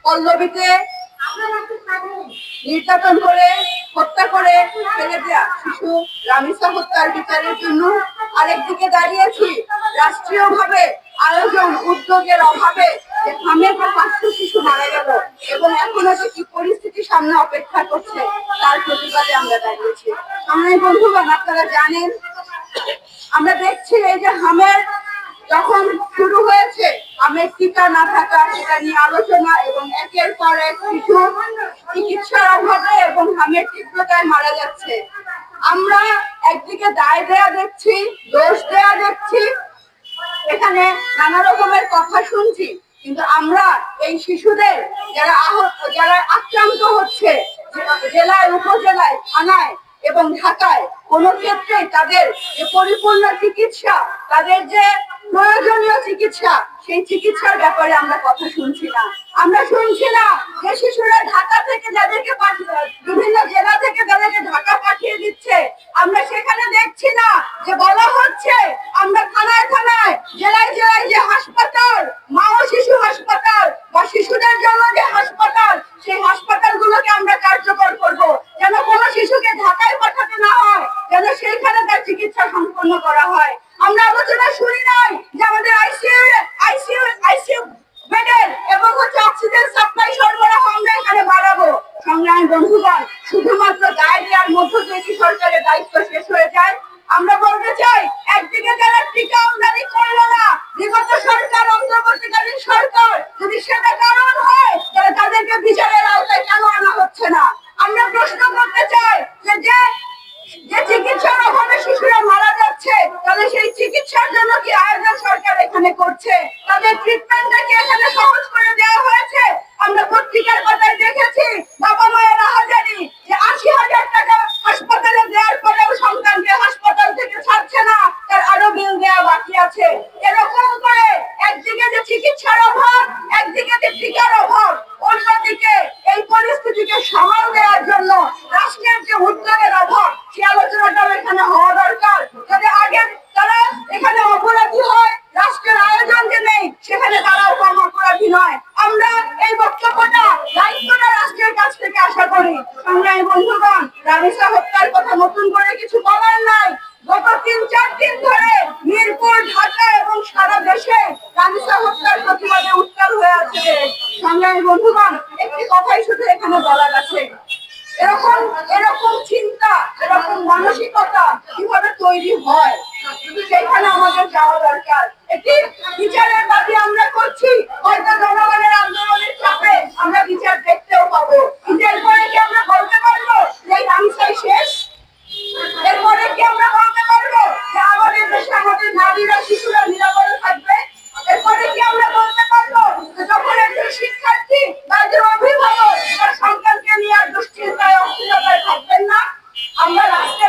পল্লবীতে নির্যাতন করে হত্যা করে ফেলে দেয়া শিশু রামিসা হত্যার বিচারের জন্য আরেকদিকে দাঁড়িয়েছি রাষ্ট্রীয়ভাবে আয়োজন উদ্যোগের অভাবে যে হামের 500 শিশু মারা গেল এবং এখনো যে কি পরিস্থিতি সামনে অপেক্ষা করছে তার প্রতিবাদে আমরা দাঁড়িয়েছি। আমার বন্ধুগণ, আপনারা জানেন আমরা দেখছি এই যে হামের যখন শুরু হয়েছে আমের টিকা না থাকা সেটা নিয়ে আলোচনা এবং একের পর এক শিশু চিকিৎসার অভাবে এবং হামের তীব্রতায় মারা যাচ্ছে। আমরা একদিকে দায় দেয়া দেখছি, দোষ দেয়া দেখছি, এখানে নানা রকমের কথা শুনছি, কিন্তু আমরা এই শিশুদের যারা আক্রান্ত হচ্ছে জেলায়, উপজেলায়, থানায় এবং ঢাকায় কোনো ক্ষেত্রে তাদের যে পরিপূর্ণ চিকিৎসা, তাদের যে প্রয়োজনীয় চিকিৎসা, সেই চিকিৎসার ব্যাপারে আমরা কথা শুনছি না। আমরা শুনছি না যে শিশুরা ঢাকা থেকে যাদেরকে বিভিন্ন জেলা থেকে যাদেরকে ঢাকা পাঠিয়ে দিচ্ছে, আমরা সেখানে দেখছি না যে বলা হচ্ছে আমরা থানায় থানায়, জেলায় জেলায় যে হাসপাতাল, মা ও শিশু হাসপাতাল বা শিশুদের জন্য যে হাসপাতাল, সেই হাসপাতালগুলোকে আমরা কার্যকর করব, যেন কোনো শিশুকে ঢাকায় পাঠাতে না হয়, যেন সেইখানে তার চিকিৎসা সম্পন্ন করা হয়। আমরা আলোচনা শুনি নাই যে আমাদের আইসিইউ বেডের এবং অক্সিজেন সাপ্লাই সরবরাহ আমরা এখানে বাড়াবো। সংগ্রামী বন্ধুগণ, শুধুমাত্র দায় দেওয়ার মধ্য দিয়ে কি সরকারের দায়িত্ব শেষ হয়ে যায়? আমরা বলতে চাই, একদিকে যারা টিকা আমদানি করলো না, বিগত সরকার, অন্তর্বর্তীকালীন সরকার, যদি সেটা কারণ হয় তাহলে তাদেরকে বিচারের আওতায় কেন আনা হচ্ছে না? আমরা প্রশ্ন করতে চাই যে চিকিৎসার অভাবে শিশুরা মারা যাচ্ছে, তাহলে সেই চিকিৎসার জন্য কি আয়োজন সরকার এখানে করছে? তাদের ট্রিটমেন্টটা কি এখানে সহজ করে দেওয়া হয়েছে? আমরা পত্রিকার পাতায় দেখেছি বাবা মায়ের আহাজারি, যে 80,000 টাকা হাসপাতালে দেওয়ার পরেও সন্তানকে হাসপাতাল থেকে ছাড়ছে না, তার আরো বিল দেওয়া বাকি আছে। এরকম করে একদিকে যে চিকিৎসার অভাব, একদিকে যে টিকার অভাব, অন্যদিকে এই পরিস্থিতিকে সামাল দেওয়ার জন্য রাষ্ট্রের যে উদ্যোগের অভাব, সে আলোচনাটাও এখানে হওয়া দরকার। যদি আগে তারা এখানে অপরাধী হয়, রাষ্ট্রের আয়োজন যে নেই, সেখানে তারাও কম অপরাধী নয়। আমরা এই বক্তব্যটা, দায়িত্বটা রাষ্ট্রের কাছ থেকে আশা করি। সংগ্রামী বন্ধুগণ, রামিসা হত্যার কথা নতুন করে কিছু বলার নাই। গত 3-4 দিন ধরে মিরপুর, ঢাকা এবং সারা দেশে রামিসা হত্যার প্রতিবাদে উত্তাল হয়ে আছে। সংগ্রামী বন্ধুগণ, একটি কথাই শুধু এখানে বলার আছে, এরকম চিন্তা, এরকম মানসিকতা কিভাবে তৈরি হয়, সেখানে আমাদের যাওয়া দরকার। একটি বিচারের দাবি আমরা করছি, হয়তো জনগণের আন্দোলনের চাপে আমরা বিচার দেখতেও পাবো, কিন্তু এরপরে কি আমরা বলতে পারবো যে এই রামিসাই শেষ? এরপরে কি আমরা বলতে পারবো যে আমাদের দেশে আমাদের নারীরা, শিশুরা নিরাপদে থাকবে? এরপরে কি আমরা বলতে পারবো যে যখন একজন শিক্ষার্থী বা একজন অভিভাবক তার সন্তানকে নিয়ে আর দুশ্চিন্তায়, অস্থিরতায় থাকবেন না? আমরা রাষ্ট্রের